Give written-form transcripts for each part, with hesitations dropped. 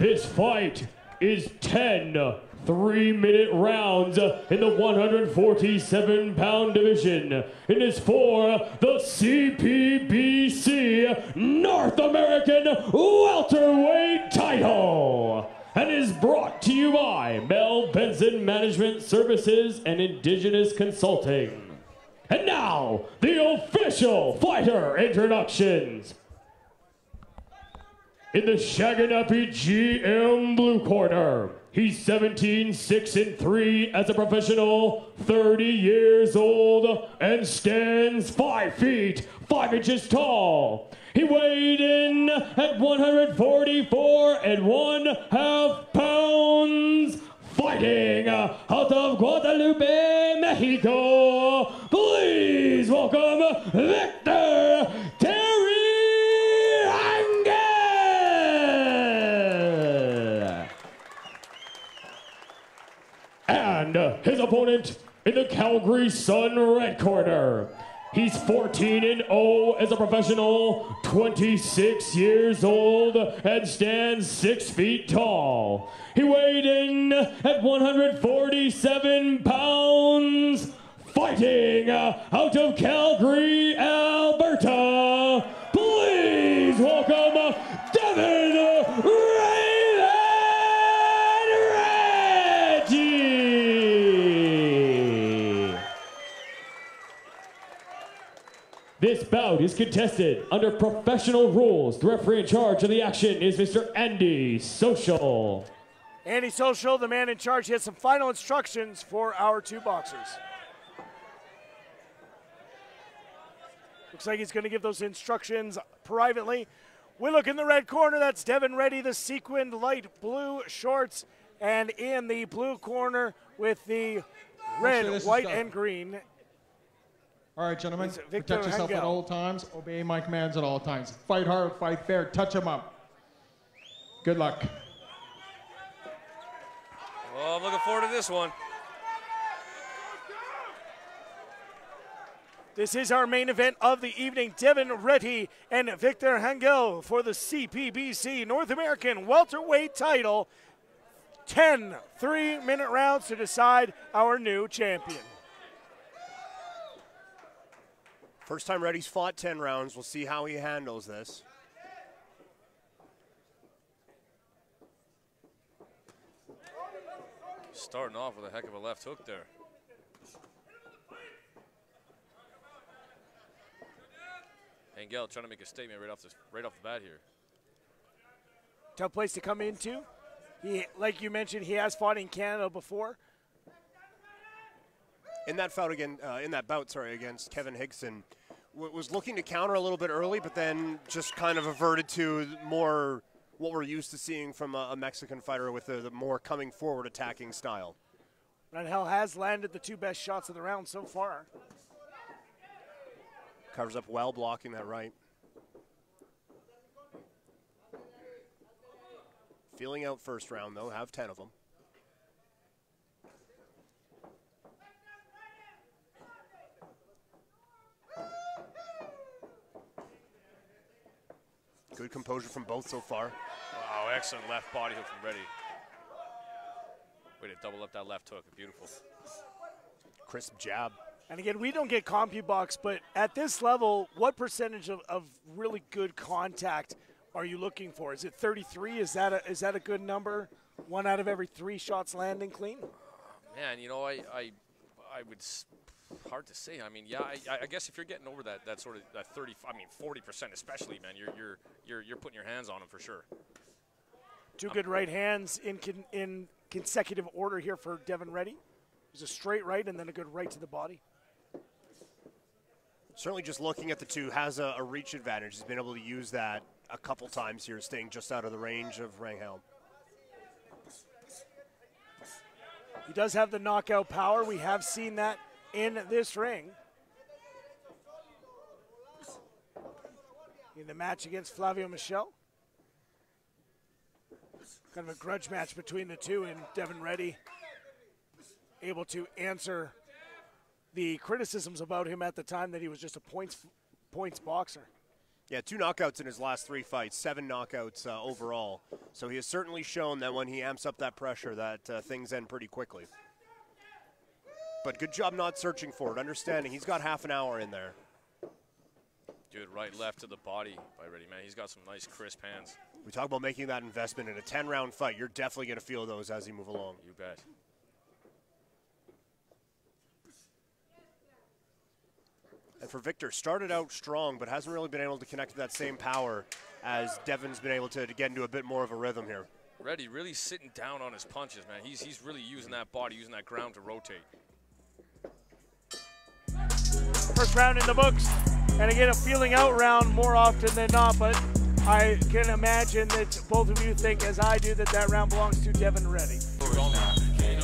This fight is 10 3-minute rounds in the 147-pound division. It is for the CPBC North American welterweight title, and is brought to you by Mel Benson Management Services and Indigenous Consulting. And now, the official fighter introductions. In the Shaganappi GM blue corner, he's 17, 6, and 3 as a professional, 30 years old, and stands 5 feet, 5 inches tall. He weighed in at 144.5 pounds, fighting out of Guadalupe, Mexico. Please welcome Victor Terry Rangel. And his opponent in the Calgary Sun red corner. He's 14-0 as a professional, 26 years old, and stands 6 feet tall. He weighed in at 147 pounds, fighting out of Calgary, Alberta. Please welcome Devin Reti. This bout is contested under professional rules. The referee in charge of the action is Mr. Andy Social. Andy Social, the man in charge, he has some final instructions for our two boxers. Looks like he's going to give those instructions privately. We look in the red corner, that's Devin Reti, the sequined light blue shorts. And in the blue corner with the red, white, and green. All right, gentlemen, protect yourself at all times. Obey my commands at all times. Fight hard, fight fair, touch him up. Good luck. Well, I'm looking forward to this one. This is our main event of the evening. Devin Reti and Victor Rangel for the CPBC North American welterweight title. 10 3-minute rounds to decide our new champion. First time Reti's fought 10 rounds. We'll see how he handles this. Starting off with a heck of a left hook there. Rangel trying to make a statement right off the bat here. Tough place to come into. He, like you mentioned, he has fought in Canada before. In that bout against Kevin Higson, was looking to counter a little bit early, but then just kind of averted to more what we're used to seeing from a Mexican fighter with the more coming forward attacking style. Rangel has landed the 2 best shots of the round so far. Covers up well, blocking that right. Feeling out first round, though, have 10 of them. Good composure from both so far. Wow, excellent left body hook from Reti. Way to double up that left hook, beautiful. Crisp jab. And again, we don't get CompuBox, but at this level, what percentage of really good contact are you looking for? Is it 33? Is that a good number? 1 out of every 3 shots landing clean? Man, you know, I would. Hard to say. I mean, yeah, I guess if you're getting over that sort of that 30, I mean 40% especially, man, you're putting your hands on them for sure. 2 good right hands in consecutive order here for Devin Reti. There's a straight right and then a good right to the body. Certainly just looking at the two has a reach advantage. He's been able to use that a couple times here, staying just out of the range of Rangel. He does have the knockout power. We have seen that in this ring. In the match against Flavio Michel. Kind of a grudge match between the two, and Devin Reti able to answer the criticisms about him at the time that he was just a points boxer. Yeah, 2 knockouts in his last 3 fights, 7 knockouts overall. So he has certainly shown that when he amps up that pressure that things end pretty quickly. But good job not searching for it, understanding he's got half an hour in there. Good right, left to the body by Reti, man. He's got some nice, crisp hands. We talk about making that investment in a 10-round fight. You're definitely going to feel those as you move along. You bet. And for Victor, started out strong, but hasn't really been able to connect to that same power as Devin's been able to get into a bit more of a rhythm here. Reti really sitting down on his punches, man. He's really using that body, using that ground to rotate. First round in the books. And again, a feeling out round more often than not, but I can imagine that both of you think, as I do, that that round belongs to Devin Reti.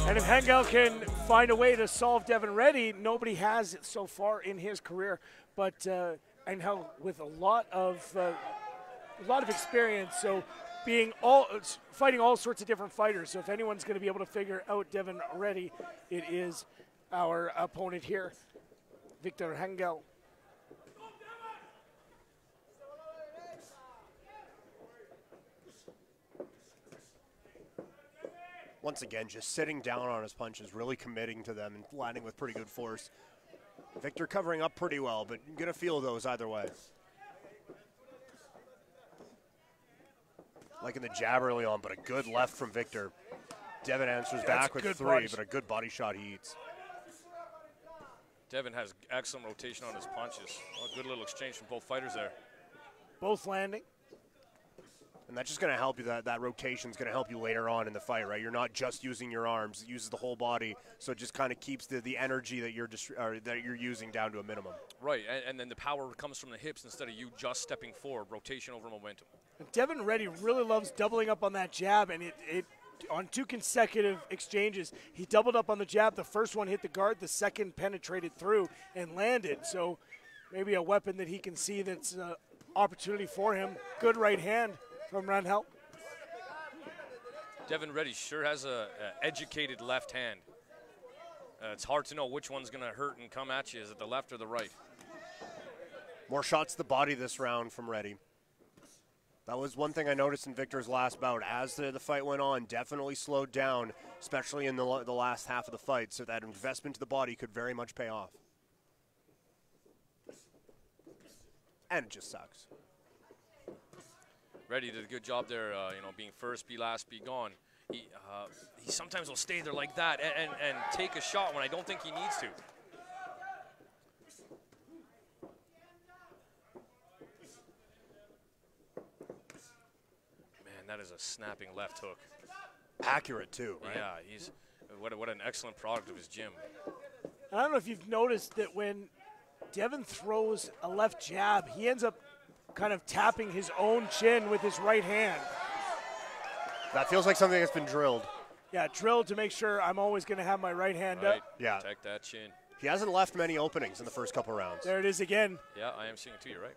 And if Rangel can find a way to solve Devin Reti, nobody has it so far in his career. But Rangel with a lot of experience, so fighting all sorts of different fighters. So if anyone's going to be able to figure out Devin Reti, it is our opponent here, Victor Rangel. Once again, just sitting down on his punches, really committing to them and landing with pretty good force. Victor covering up pretty well, but you're going to feel those either way. Liking the jab early on, but a good left from Victor. Devin answers back with 3, but a good body shot he eats. Devin has excellent rotation on his punches. A good little exchange from both fighters there. Both landing. And that's just going to help you. That rotation is going to help you later on in the fight, right? You're not just using your arms; it uses the whole body, so it just kind of keeps the energy that you're using down to a minimum. Right, and then the power comes from the hips instead of you just stepping forward. Rotation over momentum. Devin Reti really loves doubling up on that jab, and it on 2 consecutive exchanges, he doubled up on the jab. The first one hit the guard, the second penetrated through and landed. So maybe a weapon that he can see that's an opportunity for him. Good right hand from Rangel. Devin Reti sure has a educated left hand. It's hard to know which one's going to hurt and come at you. Is it the left or the right? More shots to the body this round from Reti. That was one thing I noticed in Victor's last bout. As the fight went on, definitely slowed down, especially in the last half of the fight, so that investment to the body could very much pay off. And it just sucks. Reti did a good job there, being first, be last, be gone. He sometimes will stay there like that and take a shot when I don't think he needs to. Man, that is a snapping left hook. Accurate too, right? Yeah, he's what an excellent product of his gym. I don't know if you've noticed that when Devin throws a left jab, he ends up kind of tapping his own chin with his right hand. That feels like something that's been drilled. Yeah, drilled to make sure I'm always going to have my right hand up. Yeah. Protect that chin. He hasn't left many openings in the first couple rounds. There it is again. Yeah, I am seeing it too, you're right.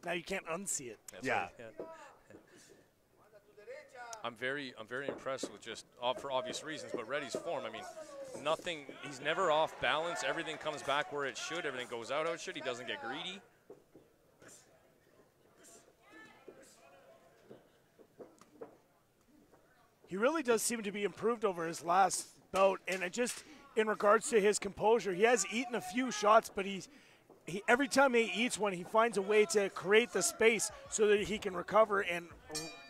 Now you can't unsee it. That's yeah. Right. Yeah. I'm very impressed with just, for obvious reasons, but Reti's form. I mean, nothing, he's never off balance. Everything comes back where it should. Everything goes out how it should. He doesn't get greedy. He really does seem to be improved over his last bout, and just in regards to his composure, he has eaten a few shots, but every time he eats one, he finds a way to create the space so that he can recover and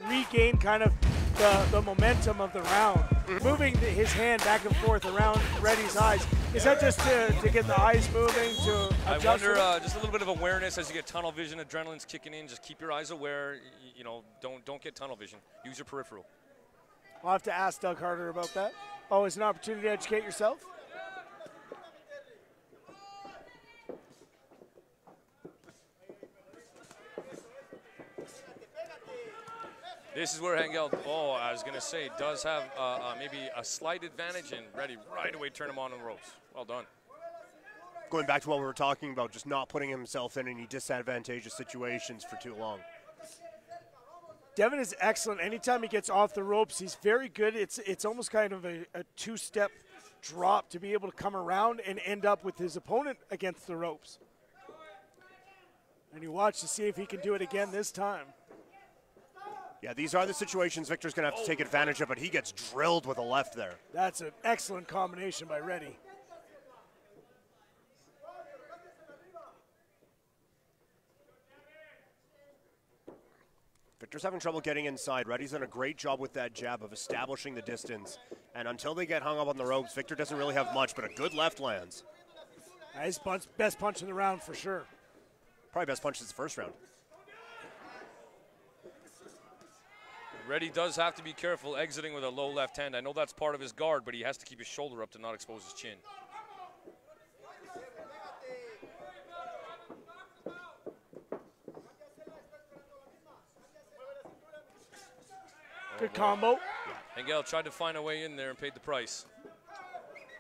regain kind of the momentum of the round. Moving his hand back and forth around Reti's eyes. Is that just to get the eyes moving, to adjust? I wonder, just a little bit of awareness as you get tunnel vision, adrenaline's kicking in. Just keep your eyes aware. Don't get tunnel vision. Use your peripheral. I'll have to ask Doug Harder about that. Oh, it's an opportunity to educate yourself? This is where Rangel, I was going to say, does have maybe a slight advantage, and Reti right away turn him on the ropes. Well done. Going back to what we were talking about, just not putting himself in any disadvantageous situations for too long. Devin is excellent. Anytime he gets off the ropes, he's very good. It's almost kind of a two-step drop to be able to come around and end up with his opponent against the ropes. And you watch to see if he can do it again this time. Yeah, these are the situations Victor's going to have to take advantage of, but he gets drilled with a left there. That's an excellent combination by Reti. Victor's having trouble getting inside. Reti's done a great job with that jab of establishing the distance. And until they get hung up on the ropes, Victor doesn't really have much, but a good left lands. His best punch in the round for sure. Probably best punch since the first round. Reti does have to be careful exiting with a low left hand. I know that's part of his guard, but he has to keep his shoulder up to not expose his chin. Good combo. Rangel tried to find a way in there and paid the price.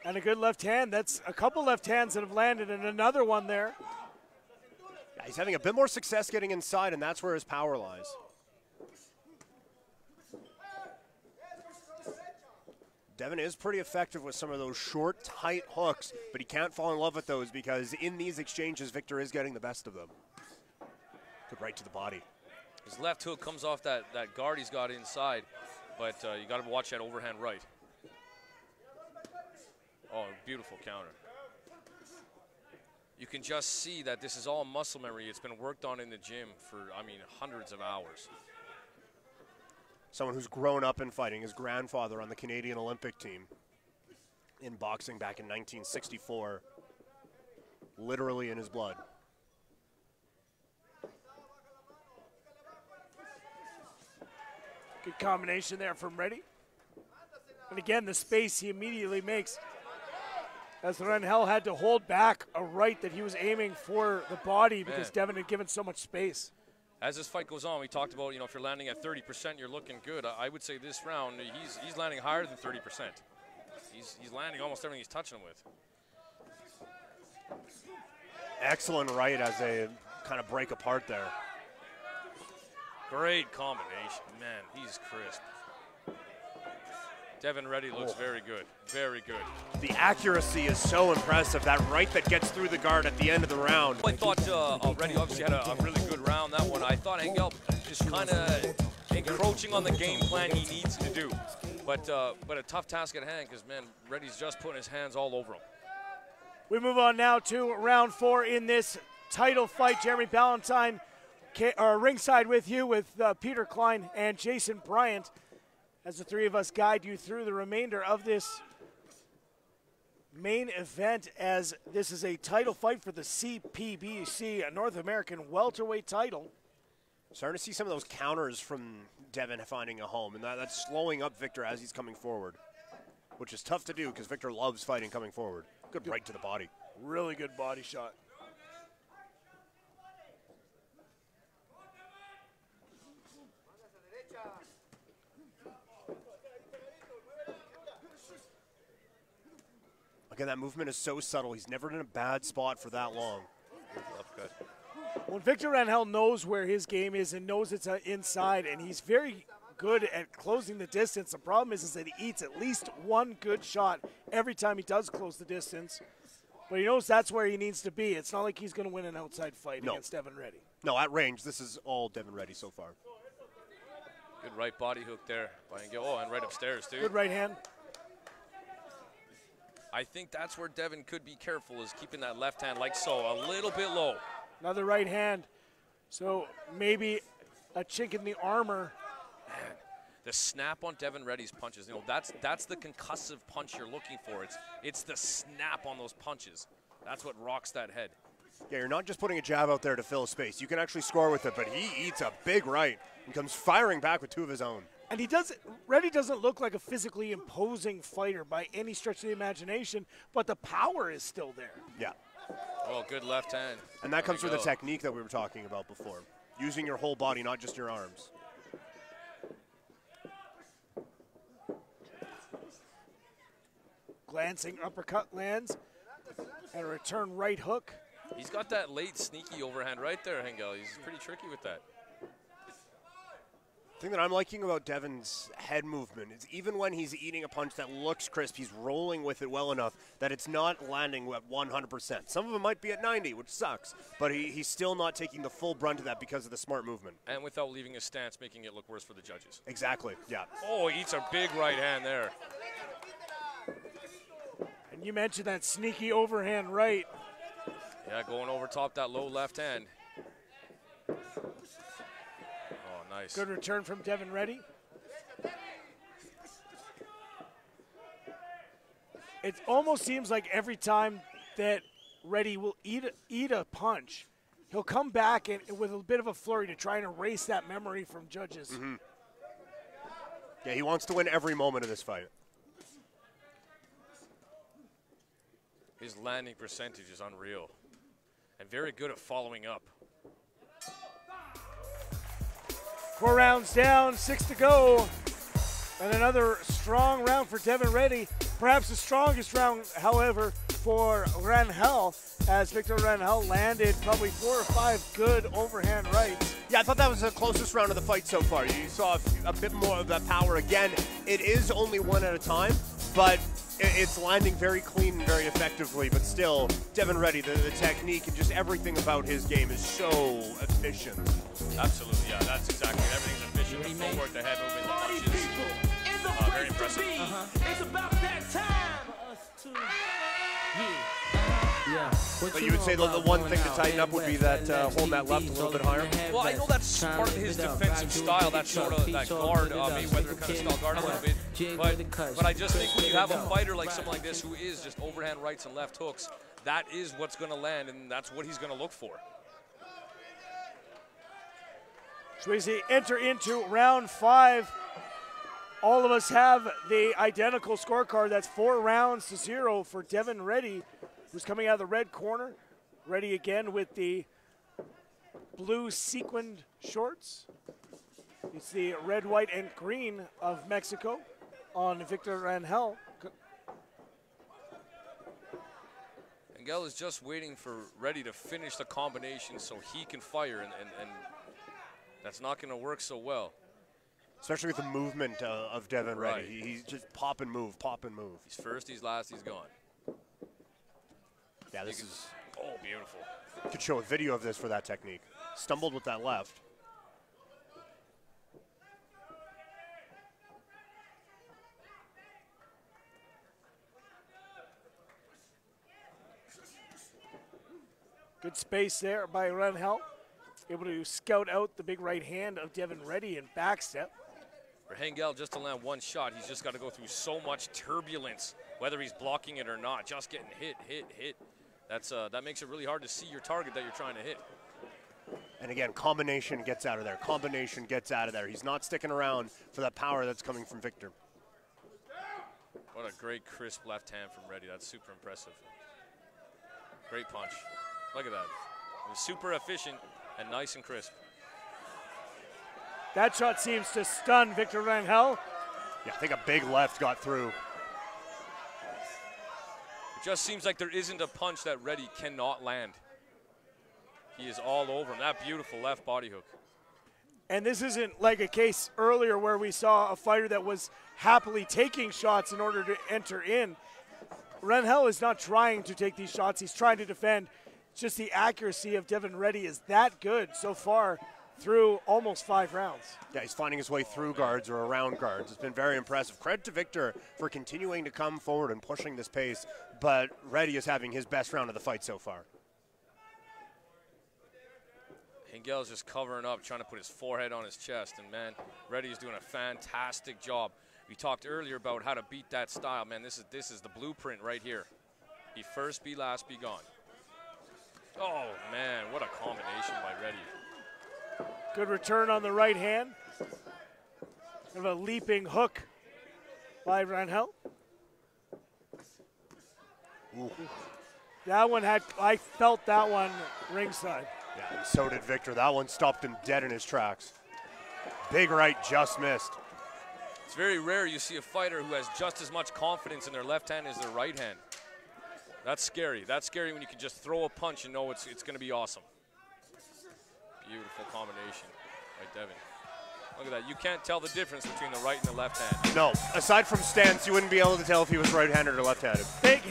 And a good left hand. That's a couple left hands that have landed, and another one there. Yeah, he's having a bit more success getting inside, and that's where his power lies. Devin is pretty effective with some of those short, tight hooks, but he can't fall in love with those because in these exchanges, Victor is getting the best of them. Good right to the body. His left hook comes off that guard he's got inside, but you got to watch that overhand right. Oh, beautiful counter. You can just see that this is all muscle memory. It's been worked on in the gym for, I mean, hundreds of hours. Someone who's grown up in fighting, his grandfather on the Canadian Olympic team in boxing back in 1964, literally in his blood. Good combination there from Reti. And again, the space he immediately makes, as Rangel had to hold back a right that he was aiming for the body because Devin had given so much space. As this fight goes on, we talked about, you know, if you're landing at 30%, you're looking good. I would say this round, he's landing higher than 30%. He's landing almost everything he's touching him with. Excellent right as they kind of break apart there. Great combination. Man, he's crisp. Devin Reti looks very good. Very good. The accuracy is so impressive. That right that gets through the guard at the end of the round. I thought Reti obviously had a really good round, that one. I thought Rangel just kind of encroaching on the game plan he needs to do. But a tough task at hand because, man, Reti's just putting his hands all over him. We move on now to round 4 in this title fight. Jeremy Ballantyne ringside with you with Peter Klein and Jason Bryant as the three of us guide you through the remainder of this main event, as this is a title fight for the CPBC, a North American welterweight title. Starting to see some of those counters from Devin finding a home, and that's slowing up Victor as he's coming forward, which is tough to do because Victor loves fighting coming forward. Good right to the body. Really good body shot. Again, that movement is so subtle. He's never in a bad spot for that long. Good. When Victor Rangel knows where his game is and knows it's inside, and he's very good at closing the distance. The problem is that he eats at least one good shot every time he does close the distance. But he knows that's where he needs to be. It's not like he's going to win an outside fight against Devin Reti. No, at range, this is all Devin Reti so far. Good right body hook there by Rangel. Oh, and right upstairs, too. Good right hand. I think that's where Devin could be careful, is keeping that left hand like so, a little bit low. Another right hand. So maybe a chink in the armor. Man, the snap on Devin Reti's punches, you know, that's the concussive punch you're looking for. It's the snap on those punches. That's what rocks that head. Yeah, you're not just putting a jab out there to fill space. You can actually score with it, but he eats a big right and comes firing back with two of his own. And Reti doesn't look like a physically imposing fighter by any stretch of the imagination, but the power is still there. Yeah. Oh, good left hand. And that comes from the technique that we were talking about before. Using your whole body, not just your arms. Glancing uppercut lands and a return right hook. He's got that late sneaky overhand right there, Rangel. He's pretty tricky with that. The thing that I'm liking about Devin's head movement is even when he's eating a punch that looks crisp, he's rolling with it well enough that it's not landing at 100%. Some of them might be at 90, which sucks, but he's still not taking the full brunt of that because of the smart movement. And without leaving his stance, making it look worse for the judges. Exactly, yeah. Oh, he eats a big right hand there. And you mentioned that sneaky overhand right. Yeah, going over top that low left hand. Oh, nice. Good return from Devin Reti. It almost seems like every time that Reti will eat a punch, he'll come back and with a bit of a flurry to try and erase that memory from judges. Mm-hmm. Yeah, he wants to win every moment of this fight. His landing percentage is unreal. And very good at following up. 4 rounds down, 6 to go. And another strong round for Devin Reti. Perhaps the strongest round, however, for Rangel, as Victor Rangel landed probably 4 or 5 good overhand rights. Yeah, I thought that was the closest round of the fight so far. You saw a bit more of that power again. It is only one at a time, but it's landing very clean and very effectively, but still, Devin Reti, the technique and just everything about his game is so efficient. Absolutely, yeah, that's exactly it. Everything's efficient. The footwork, the head movement, the punches. Very impressive. It's about that time for us to, But you would say the one thing to tighten up would be that holding that left a little bit higher? Well, I know that's part of his defensive style, that sort of that guard, Mayweather kind of style guard a little bit. But I just think when you have a fighter like someone like this who is just overhand rights and left hooks, that is what's going to land, and that's what he's going to look for. So as we enter into round 5, all of us have the identical scorecard. That's 4 rounds to 0 for Devin Reti, who's coming out of the red corner. Reti again with the blue sequined shorts. It's the red, white, and green of Mexico on Victor Rangel. Rangel is just waiting for Reti to finish the combination so he can fire, and that's not going to work so well. Especially with the movement of Devin Right. Reti. He's just pop and move, pop and move. He's first, he's last, he's gone. Yeah, this is... Oh, beautiful. Could show a video of this for that technique. Stumbled with that left. Good space there by Rangel. Able to scout out the big right hand of Devin Reti and backstep. For Rangel, just to land one shot, he's just got to go through so much turbulence, whether he's blocking it or not, just getting hit. That makes it really hard to see your target that you're trying to hit. And again, combination gets out of there. Combination gets out of there. He's not sticking around for that power that's coming from Victor. What a great crisp left hand from Reti. That's super impressive. Great punch. Look at that. It was super efficient and nice and crisp. That shot seems to stun Victor Rangel. Yeah, I think a big left got through. It just seems like there isn't a punch that Reti cannot land. He is all over him. That beautiful left body hook. And this isn't like a case earlier where we saw a fighter that was happily taking shots in order to enter in. Rangel is not trying to take these shots. He's trying to defend. Just the accuracy of Devin Reti is that good so far through almost 5 rounds. Yeah, he's finding his way through guards or around guards. It's been very impressive. Credit to Victor for continuing to come forward and pushing this pace, but Reti is having his best round of the fight so far. Rangel is just covering up, trying to put his forehead on his chest, and man, Reti is doing a fantastic job. We talked earlier about how to beat that style. Man, this is the blueprint right here. Be first, be last, be gone. Oh, man, what a combination by Reti. Good return on the right hand. Kind of a leaping hook by Rangel. That one I felt that one ringside. Yeah, and so did Victor. That one stopped him dead in his tracks. Big right just missed. It's very rare you see a fighter who has just as much confidence in their left hand as their right hand. That's scary. That's scary when you can just throw a punch and know it's going to be awesome. Beautiful combination by Devin. Look at that. You can't tell the difference between the right and the left hand. No. Aside from stance, you wouldn't be able to tell if he was right-handed or left-handed. Big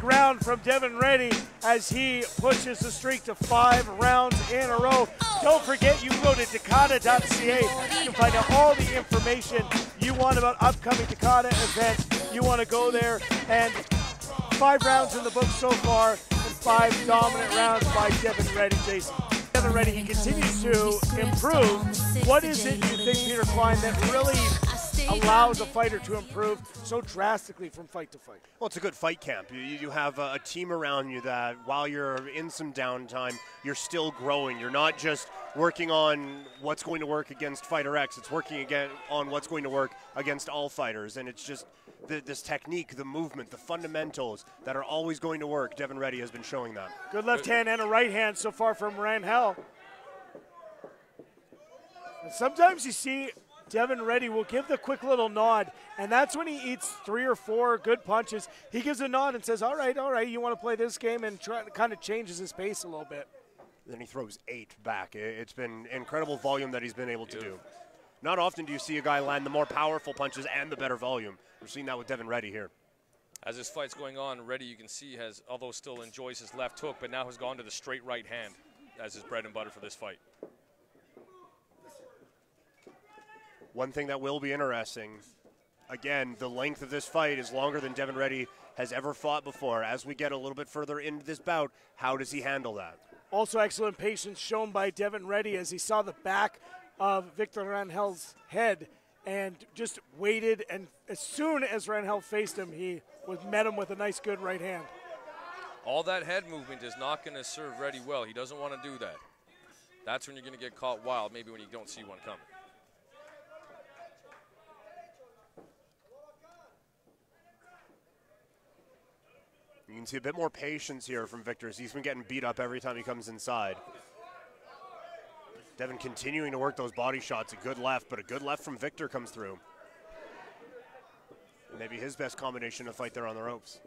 round from Devin Reti as he pushes the streak to 5 rounds in a row. Don't forget, you can go to Takata.ca. You can find out all the information you want about upcoming Takata events. You want to go there, and 5 rounds in the book so far, and 5 dominant rounds by Devin Reti, Jason. Devin Reti, he continues to improve. What is it you think, Peter Klein, that really allows a fighter to improve so drastically from fight to fight? Well, it's a good fight camp. You have a team around you that while you're in some downtime, you're still growing. You're not just working on what's going to work against fighter X. It's working again on what's going to work against all fighters. And it's just this technique, the movement, the fundamentals that are always going to work. Devin Reti has been showing that. Good left hand and a right hand so far from Rangel. And sometimes you see Devin Reti will give the quick little nod, and that's when he eats 3 or 4 good punches. He gives a nod and says, all right, you want to play this game, and kind of changes his pace a little bit. Then he throws 8 back. It's been incredible volume that he's been able to do. Not often do you see a guy land the more powerful punches and the better volume. We're seeing that with Devin Reti here. As this fight's going on, Reti, you can see, although still enjoys his left hook, but now has gone to the straight right hand as his bread and butter for this fight. One thing that will be interesting, again, the length of this fight is longer than Devin Reti has ever fought before. As we get a little bit further into this bout, how does he handle that? Also excellent patience shown by Devin Reti as he saw the back of Victor Rangel's head and just waited, and as soon as Rangel faced him, he met him with a nice, good right hand. All that head movement is not going to serve Reti well. He doesn't want to do that. That's when you're going to get caught wild, maybe when you don't see one coming. You can see a bit more patience here from Victor as he's been getting beat up every time he comes inside. Devin continuing to work those body shots. A good left, but a good left from Victor comes through. Maybe his best combination to fight there on the ropes.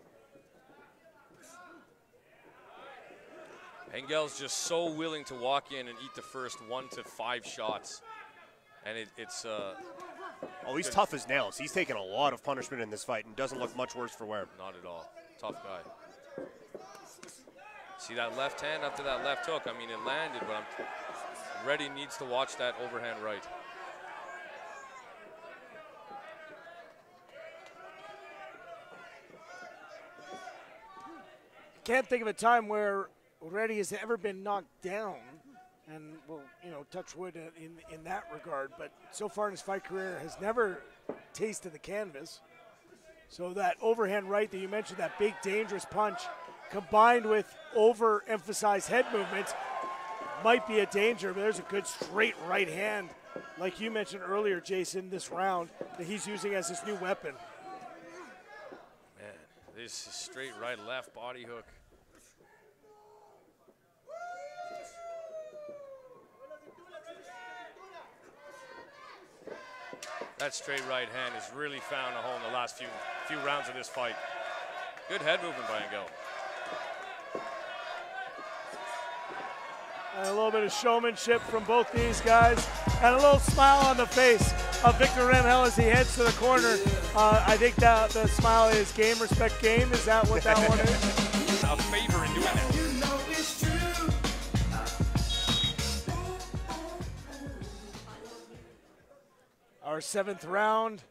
Rangel's just so willing to walk in and eat the first 1 to 5 shots. And it's oh, he's tough as nails. He's taken a lot of punishment in this fight and doesn't look much worse for wear. Not at all. Tough guy. See that left hand after that left hook? I mean, it landed, but Reti needs to watch that overhand right. Can't think of a time where Reti has ever been knocked down, and we'll, touch wood in that regard, but so far in his fight career has never tasted the canvas. So that overhand right that you mentioned, that big dangerous punch, combined with overemphasized head movements, might be a danger, but there's a good straight right hand, like you mentioned earlier, Jason, this round, that he's using as his new weapon. Man, this is straight right left body hook. That straight right hand has really found a hole in the last few rounds of this fight. Good head movement by Rangel. And a little bit of showmanship from both these guys, and a little smile on the face of Victor Rangel as he heads to the corner. I think that the smile is game, respect, game. Is that what that one is? A favor in doing that. Our 7th round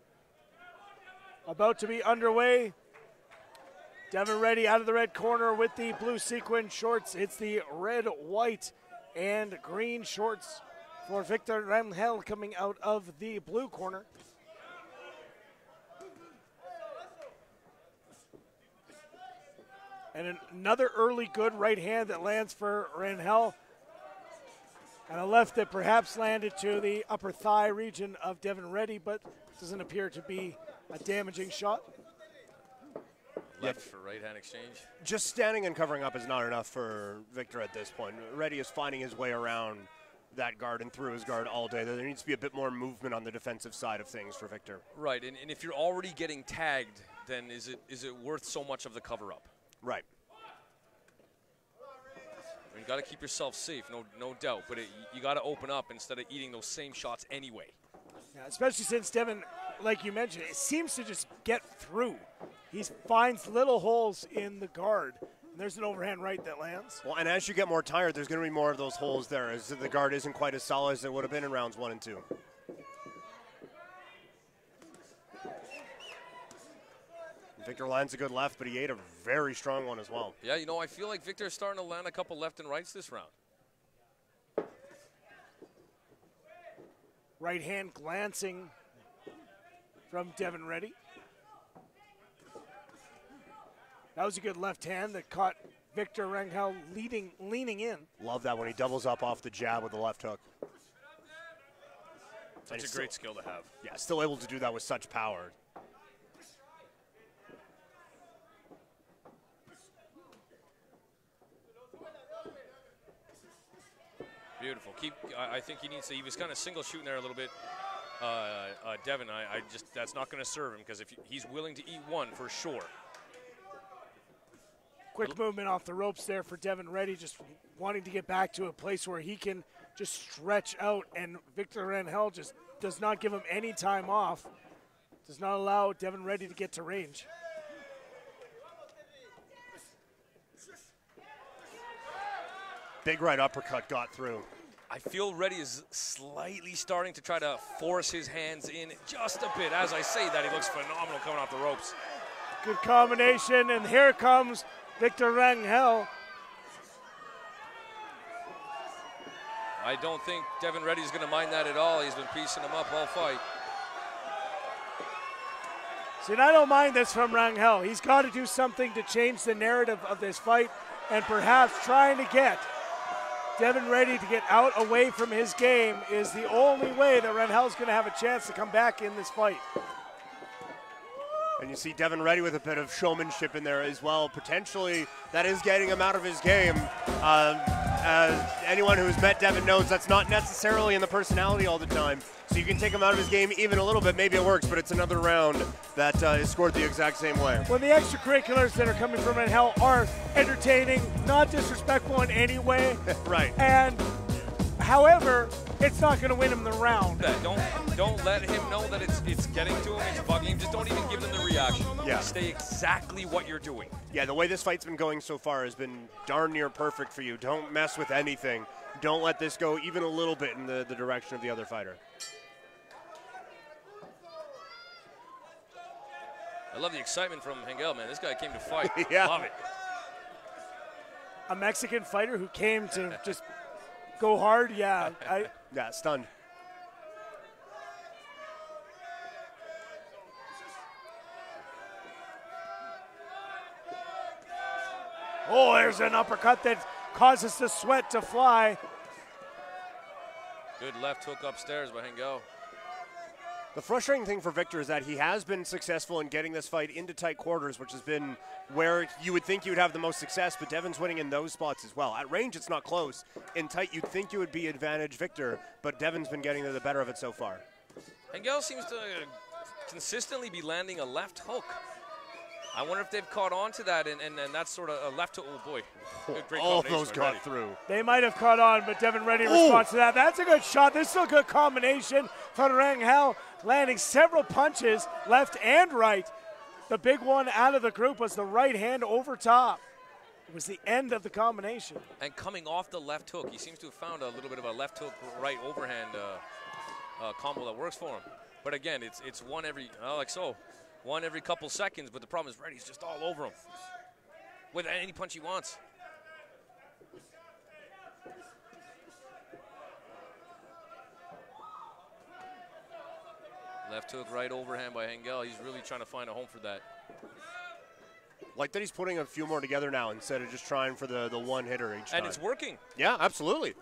about to be underway. Devin Reti out of the red corner with the blue sequin shorts. It's the red, white, and green shorts for Victor Rangel coming out of the blue corner. And another early good right hand that lands for Rangel. And a left that perhaps landed to the upper thigh region of Devin Reti, but doesn't appear to be a damaging shot. Left for right hand exchange. Just standing and covering up is not enough for Victor at this point. Reti is finding his way around that guard and through his guard all day. There needs to be a bit more movement on the defensive side of things for Victor. Right, and if you're already getting tagged, then is it worth so much of the cover up? Right. You got to keep yourself safe, no doubt. But you got to open up instead of eating those same shots anyway. Yeah, especially since Devin, like you mentioned, it seems to just get through. He finds little holes in the guard. And there's an overhand right that lands. Well, and as you get more tired, there's going to be more of those holes there, as the guard isn't quite as solid as it would have been in rounds 1 and 2. Victor lands a good left, but he ate a very strong one as well. Yeah, you know, I feel like Victor's starting to land a couple left and rights this round. Right hand glancing from Devin Reti. That was a good left hand that caught Victor Rangel leaning in. Love that when he doubles up off the jab with the left hook. Such a great skill to have. Yeah, still able to do that with such power. Beautiful. I think he needs to. He was kind of single shooting there a little bit, Devin. I just that's not going to serve him because if he's willing to eat one for sure. Quick movement off the ropes there for Devin Reti, just wanting to get back to a place where he can just stretch out, and Victor Rangel just does not give him any time off. Does not allow Devin Reti to get to range. Big right uppercut got through. I feel Reti is slightly starting to try to force his hands in just a bit. As I say that, he looks phenomenal coming off the ropes. Good combination, and here comes Victor Rangel. I don't think Devin Reti is going to mind that at all. He's been piecing him up all fight. See, and I don't mind this from Rangel. He's got to do something to change the narrative of this fight, and perhaps trying to get Devin Reti to get out away from his game is the only way that Rangel's going to have a chance to come back in this fight. And you see Devin Reti with a bit of showmanship in there as well. Potentially, that is getting him out of his game. As anyone who's met Devin knows, that's not necessarily in the personality all the time. So you can take him out of his game even a little bit. Maybe it works, but it's another round that is scored the exact same way. When the extracurriculars that are coming from Rangel are entertaining, not disrespectful in any way. Right. And, however, it's not going to win him the round. Don't let him know that it's getting to him, it's bugging him. Just don't even give them the reaction. Yeah. Stay exactly what you're doing. Yeah, the way this fight's been going so far has been darn near perfect for you. Don't mess with anything. Don't let this go even a little bit in the direction of the other fighter. I love the excitement from Rangel, man. This guy came to fight. Yeah. Love it. A Mexican fighter who came to just go hard, yeah. Yeah, stunned. Oh, there's an uppercut that causes the sweat to fly. Good left hook upstairs by Rangel. The frustrating thing for Victor is that he has been successful in getting this fight into tight quarters, which has been where you would think you would have the most success, but Devin's winning in those spots as well. At range, it's not close. In tight, you'd think you would be advantage Victor, but Devin's been getting the better of it so far. Rangel seems to consistently be landing a left hook. I wonder if they've caught on to that, and that's sort of a left hook. Oh, boy. Great all of those got through. They might have caught on, but Devin Reti responds to that. That's a good shot. This is a good combination for Rangel, landing several punches, left and right. The big one out of the group was the right hand over top. It was the end of the combination. And coming off the left hook, he seems to have found a little bit of a left hook, right overhand combo that works for him. But again, it's one every, like so. One every couple seconds, but the problem is Reti's just all over him with any punch he wants. Left hook, right overhand by Rangel. He's really trying to find a home for that. Like that he's putting a few more together now instead of just trying for the one hitter each time. And it's working. Yeah, absolutely.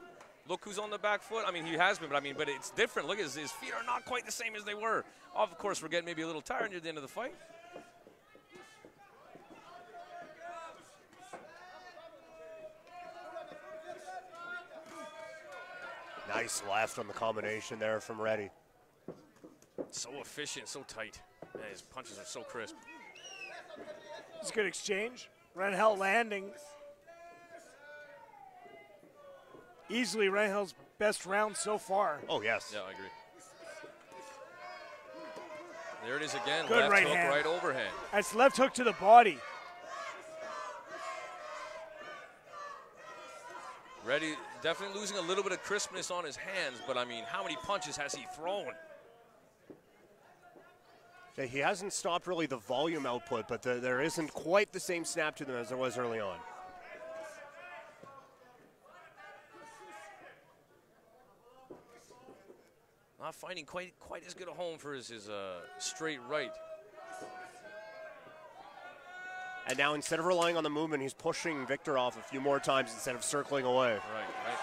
Look who's on the back foot. I mean, he has been, but it's different. Look, his feet are not quite the same as they were. Of course, we're getting maybe a little tired near the end of the fight. Nice left on the combination there from Reti. So efficient, so tight. Man, his punches are so crisp. It's a good exchange. Rangel landing. easily Rangel's best round so far. Oh, yes. Yeah, I agree. There it is again. Good left right hook, hand. right overhand. That's left hook to the body. Reti definitely losing a little bit of crispness on his hands, but I mean, how many punches has he thrown? Yeah, he hasn't stopped really the volume output, but there isn't quite the same snap to them as there was early on. Not finding quite as good a home for his straight right. And now instead of relying on the movement, he's pushing Victor off a few more times instead of circling away. Right.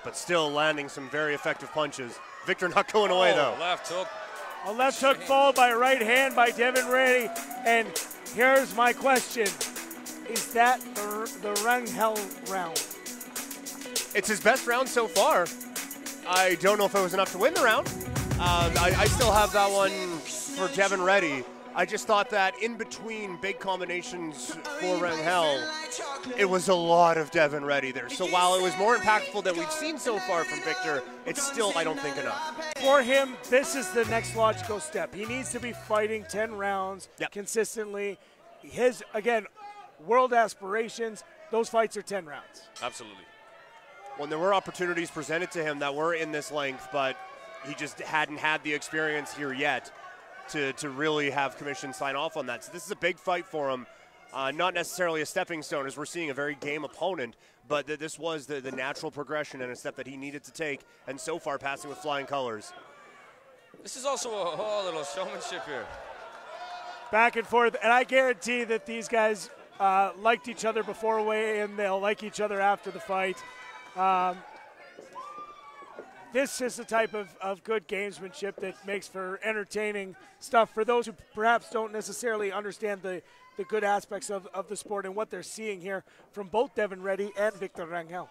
But still landing some very effective punches. Victor not going away, though. Left hook. A left hook followed by a right hand by Devin Reti. And here's my question. Is that the Rangel round? It's his best round so far. I don't know if it was enough to win the round. I still have that one for Devin Reti. I just thought that in between big combinations for Rangel, it was a lot of Devin Reti there. So while it was more impactful than we've seen so far from Victor, it's still, I don't think, enough. For him, this is the next logical step. He needs to be fighting 10 rounds consistently. His, again, world aspirations, those fights are 10 rounds. Absolutely. When there were opportunities presented to him that were in this length, but he just hadn't had the experience here yet to really have commission sign off on that. So this is a big fight for him. Not necessarily a stepping stone, as we're seeing a very game opponent, but this was the natural progression and a step that he needed to take, and so far passing with flying colors. This is also a whole little showmanship here. Back and forth, and I guarantee that these guys liked each other before weigh-in. They'll like each other after the fight. This is the type of good gamesmanship that makes for entertaining stuff for those who perhaps don't necessarily understand the good aspects of the sport and what they're seeing here from both Devin Reti and Victor Rangel.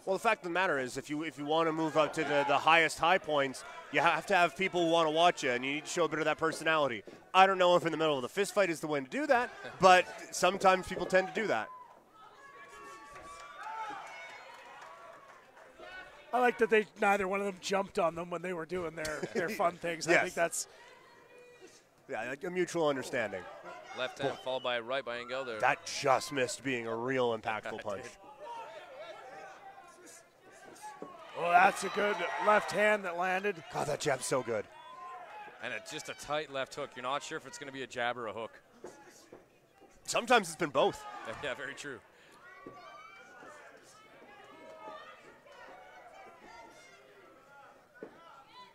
Well, the fact of the matter is, if you want to move up to the highest high points, you have to have people who want to watch you, and you need to show a bit of that personality. I don't know if in the middle of the fist fight is the way to do that, but sometimes people tend to do that. I like that neither one of them jumped on them when they were doing their fun things. Yes. I think that's like a mutual understanding. Left hand followed by a right by Engel there. That just missed being a real impactful punch. Oh, that's a good left hand that landed. God, that jab's so good. And it's just a tight left hook. You're not sure if it's going to be a jab or a hook. Sometimes it's been both. Yeah, very true.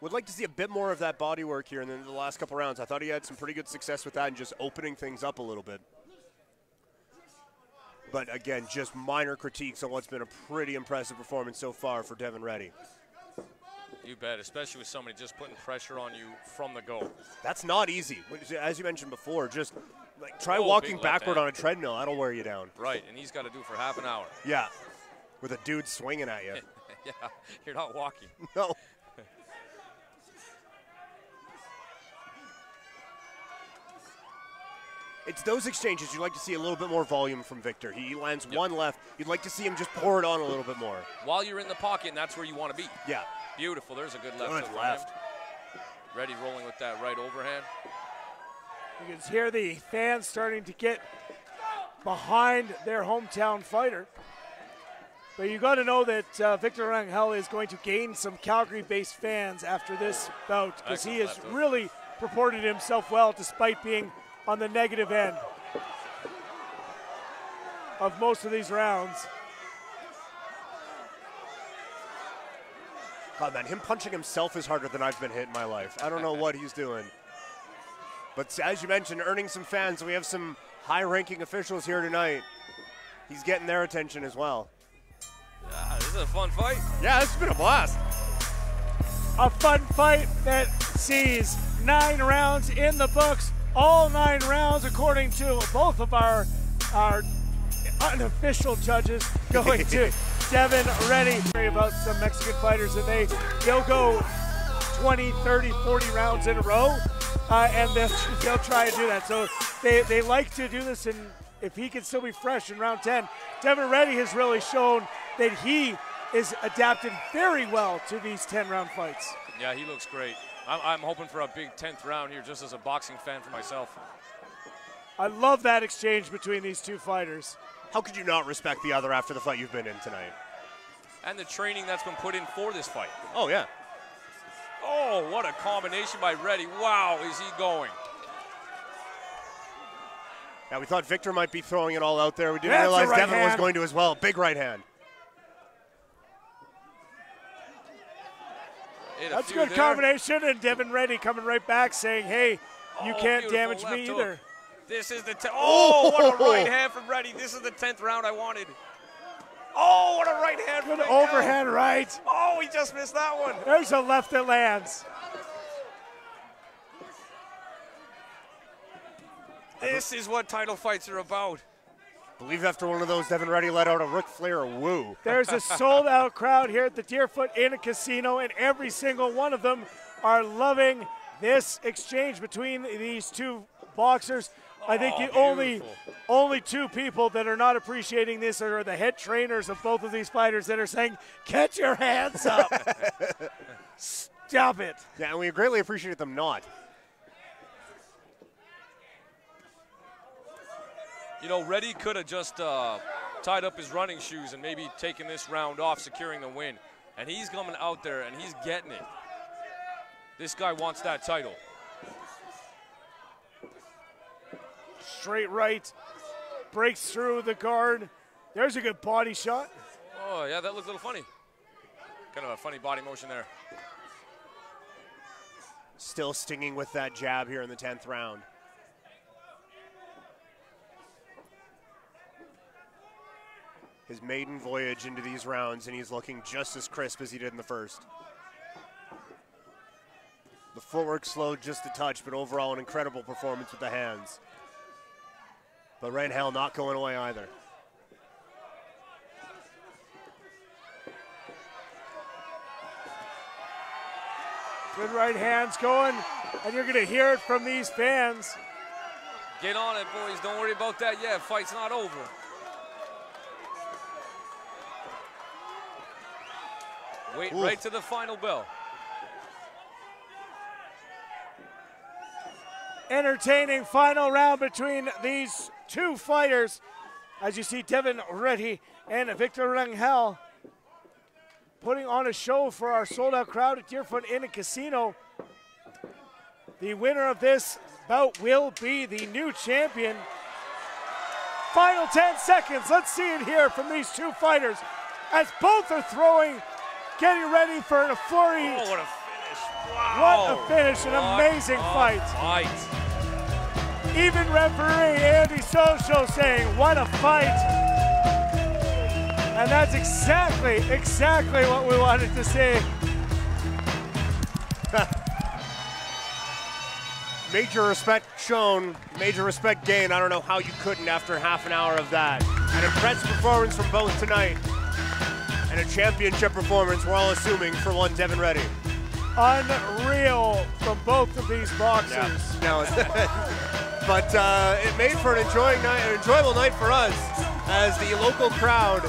Would like to see a bit more of that body work here in the last couple rounds. I thought he had some pretty good success with that and just opening things up a little bit. But again, just minor critiques on what's been a pretty impressive performance so far for Devin Reti. You bet, especially with somebody just putting pressure on you from the go. That's not easy. As you mentioned before, just like try walking backward on a treadmill. That'll wear you down. Right, and he's got to do it for half an hour. Yeah, with a dude swinging at you. Yeah, you're not walking. No. It's those exchanges you'd like to see a little bit more volume from Victor. He lands one left. You'd like to see him just pour it on a little bit more. While you're in the pocket, and that's where you want to be. Yeah. Beautiful. There's a good left. Good left. Reti rolling with that right overhand. You can hear the fans starting to get behind their hometown fighter. But you got to know that Victor Rangel is going to gain some Calgary-based fans after this bout, because he has really purported himself well despite being on the negative end of most of these rounds. God, man, him punching himself is harder than I've been hit in my life. I don't know what he's doing. But as you mentioned, earning some fans. We have some high-ranking officials here tonight. He's getting their attention as well. Yeah, this is a fun fight. Yeah, this has been a blast. A fun fight that sees 9 rounds in the books. All 9 rounds, according to both of our unofficial judges, going to Devin Reti. About some Mexican fighters, and they'll go 20, 30, 40 rounds in a row, and they'll try and do that. So they like to do this, and if he can still be fresh in round 10, Devin Reti has really shown that he is adapted very well to these 10-round fights. Yeah, he looks great. I'm hoping for a big 10th round here just as a boxing fan for myself. I love that exchange between these two fighters. How could you not respect the other after the fight you've been in tonight? And the training that's been put in for this fight. Oh, yeah. Oh, what a combination by Reti. Wow, is he going? Now, we thought Victor might be throwing it all out there. We didn't realize Devin was going to as well. Big right hand. That's a good combination, and Devin Reti coming right back saying, hey, you can't damage me either. This is the oh, what a right hand from Reti. This is the 10th round I wanted. Oh, what a right hand from overhand right. Oh, he just missed that one. There's a left that lands. This is what title fights are about. I believe after one of those, Devin Reti let out a Ric Flair woo. There's a sold-out crowd here at the Deerfoot Inn Casino, and every single one of them are loving this exchange between these two boxers. I think the only two people that are not appreciating this are the head trainers of both of these fighters that are saying, get your hands up. Stop it. Yeah, and we greatly appreciate them not. You know, Reti could have just tied up his running shoes and maybe taken this round off, securing the win. And he's coming out there and he's getting it. This guy wants that title. Straight right, breaks through the guard. There's a good body shot. Oh, yeah, that looked a little funny. Kind of a funny body motion there. Still stinging with that jab here in the 10th round. His maiden voyage into these rounds, and he's looking just as crisp as he did in the first. The footwork slowed just a touch, but overall an incredible performance with the hands. But Rangel not going away either. Good right hands going, and you're going to hear it from these fans. Get on it, boys. Don't worry about that yet. Fight's not over. Wait right to the final bell. Entertaining final round between these two fighters. As you see, Devin Reti and Victor Rangel putting on a show for our sold-out crowd at Deerfoot Inn Casino. The winner of this bout will be the new champion. Final 10 seconds. Let's see it here from these two fighters as both are throwing, getting ready for a flurry. Oh, what a finish. Wow. What a finish, an amazing fight. Fight. Even referee Andy Socho saying, what a fight. And that's exactly what we wanted to see. Major respect shown, major respect gained. I don't know how you couldn't after half an hour of that. An impressive performance from both tonight. And a championship performance, we're all assuming, for one Devin Reti. Unreal from both of these boxers. Yeah. But it made for an enjoyable night for us as the local crowd.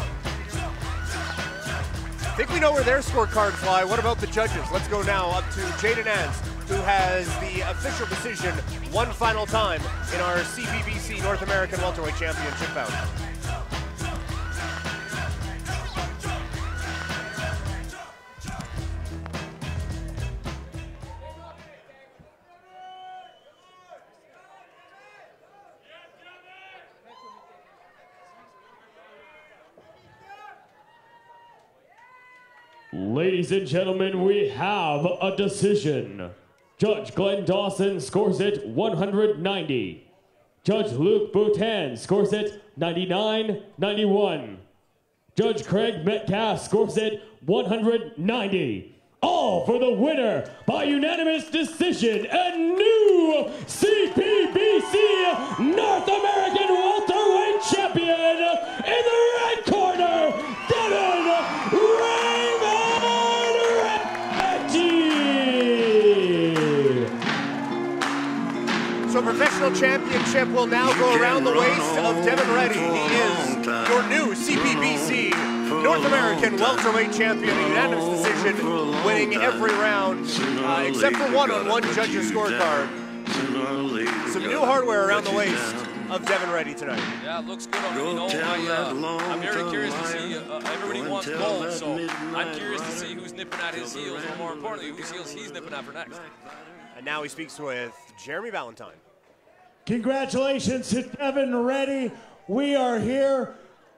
I think we know where their scorecards lie. What about the judges? Let's go now up to Jaden Nance, who has the official decision one final time in our CPBC North American Welterweight Championship bout. Ladies and gentlemen, we have a decision. Judge Glenn Dawson scores it 190. Judge Luke Boutin scores it 99-91. Judge Craig Metcalf scores it 190. All for the winner by unanimous decision and new CPBC North American Welterweight Champion in the red corner, Devin Reti. So professional championship will now go around the waist of Devin Reti. He is your new CPBC North American welterweight champion, a unanimous decision, winning every round, except for one on one judge's scorecard. Some new hardware around the waist of Devin Reti tonight. Yeah, it looks good on him. You know, I'm very curious to see, everybody wants gold, so I'm curious to see who's nipping at his heels, or more importantly, whose heels he's nipping at for next. And now he speaks with Jeremy Valentine. Congratulations to Devin Reti. We are here.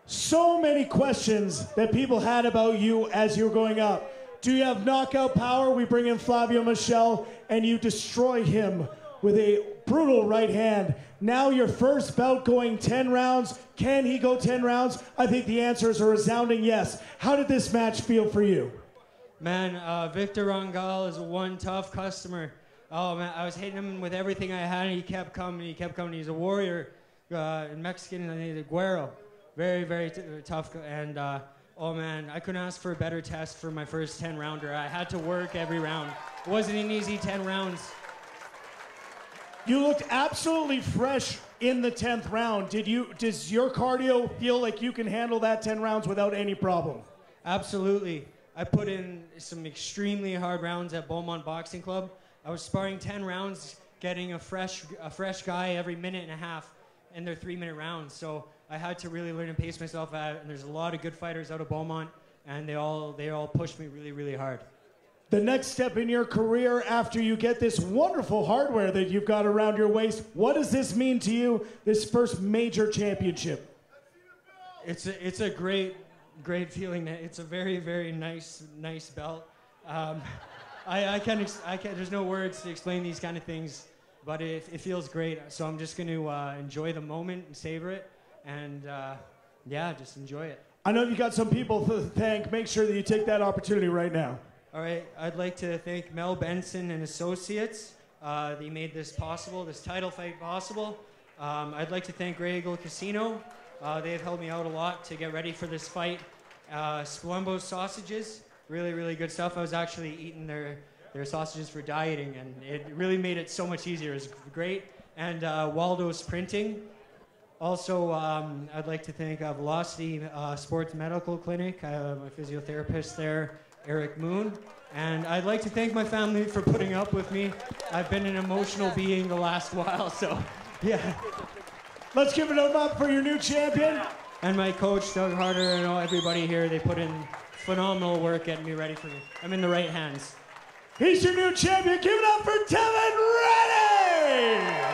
So many questions that people had about you as you were going up. Do you have knockout power? We bring in Flavio Michel, and you destroy him with a brutal right hand. Now your first bout going 10 rounds. Can he go 10 rounds? I think the answer is a resounding yes. How did this match feel for you? Man, Victor Rangel is one tough customer. Oh man, I was hitting him with everything I had, and he kept coming, He's a warrior, in Mexican, and he's a güero. Very, very tough, and oh man, I couldn't ask for a better test for my first 10-rounder. I had to work every round. It wasn't an easy 10 rounds. You looked absolutely fresh in the 10th round. Does your cardio feel like you can handle that 10 rounds without any problem? Absolutely. I put in some extremely hard rounds at Beaumont Boxing Club. I was sparring 10 rounds, getting a fresh guy every minute and a half in their 3-minute rounds. So I had to really learn to pace myself out, and there's a lot of good fighters out of Beaumont, and they all pushed me really, really hard. The next step in your career after you get this wonderful hardware that you've got around your waist, what does this mean to you, this first major championship? It's a great feeling. It's a very, very nice belt. I can't, there's no words to explain these kind of things, but it feels great. So I'm just going to enjoy the moment and savor it, and yeah, just enjoy it. I know you got some people to thank. Make sure that you take that opportunity right now. All right, I'd like to thank Mel Benson and Associates. They made this possible, this title fight possible. I'd like to thank Rangel Casino. They have helped me out a lot to get ready for this fight. Spalumbo's sausages, really, really good stuff. I was actually eating their sausages for dieting, and it really made it so much easier. It was great. And Waldo's Printing. Also, I'd like to thank Velocity Sports Medical Clinic, my physiotherapist there, Eric Moon. And I'd like to thank my family for putting up with me. I've been an emotional being the last while, so yeah. Let's give it up for your new champion. And my coach, Doug Harder, and everybody here, they put in phenomenal work getting me ready for me. I'm in the right hands. He's your new champion. Give it up for Devin Reti!